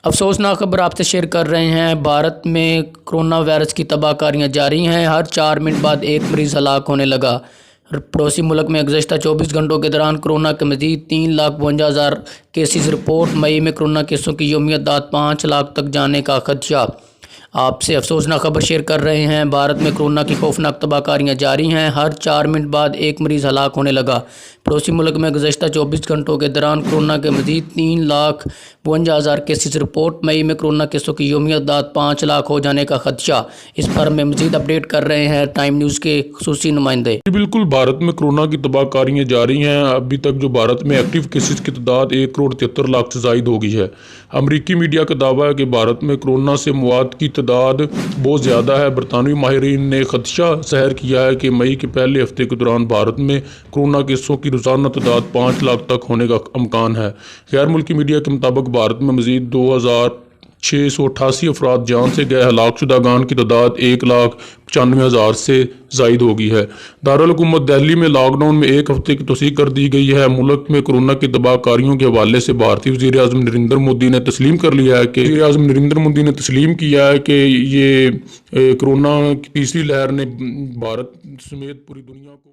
افسوسناک خبر آپ سے شیئر کر رہے ہیں۔ بھارت میں کرونا وائرس کی تباہ کاریاں جاری ہیں۔ ہر 4 منٹ بعد ایک مریض ہلاک ہونے لگا۔ پڑوسی ملک میں گزشتہ 24 گھنٹوں کے دوران کورونا کے مزید 3,52,000 کیسز رپورٹ۔ مئی میں کورونا کیسوں کی یومیہ تعداد 5 لاکھ تک جانے کا خدشہ۔ آپ سے افسوسناک خبر شیئر کر رہے ہیں۔ بھارت میں کورونا کی خوفناک تباہ کاریاں جاری ہیں۔ ہر 4 منٹ بعد ایک مریض ہلاک ہونے لگا۔ پڑوسی ملک میں گزشتہ 24 گھنٹوں کے دوران کورونا کے مزید 3,52,000 کیسز رپورٹ۔ مئی میں کورونا کیسوں کی یومیہ تعداد 5 لاکھ ہو جانے کا خدشہ۔ اس پر ہمیں مزید اپڈیٹ کر رہے ہیں ٹائم نیوز کے خصوصی نمائندے۔ بالکل، بھارت میں کورونا کی تباہ کاریاں جاری ہیں۔ ابھی تک جو بھارت میں ایکٹیو کیسز کی تعداد 1,73,00,000 سے زائد ہو گئی ہے۔ امریکی میڈیا کا دعویٰ ہے کہ بھارت میں کورونا سے موات کی تعداد بہت زیادہ ہے۔ برطانوی ماہرین نے خدشہ ظاہر کیا ہے کہ مئی کے پہلے ہفتے کے دوران بھارت میں کورونا کیسوں کی روزانہ تعداد 5 لاکھ تک ہونے کا امکان ہے۔ غیر ملکی میڈیا کے مطابق بھارت میں مزید 2,688 افراد جان سے گئے۔ ہلاک شدگان کی تعداد 1,95,000 سے زائد ہو گئی ہے۔ دارالحکومت دہلی میں لاک ڈاؤن میں 1 ہفتے کی توسیع کر دی گئی ہے۔ ملک میں کورونا کی تباہ کاریوں کے حوالے سے بھارتی وزیر اعظم نریندر مودی نے تسلیم کیا ہے کہ یہ کورونا کی تیسری لہر نے بھارت سمیت پوری دنیا کو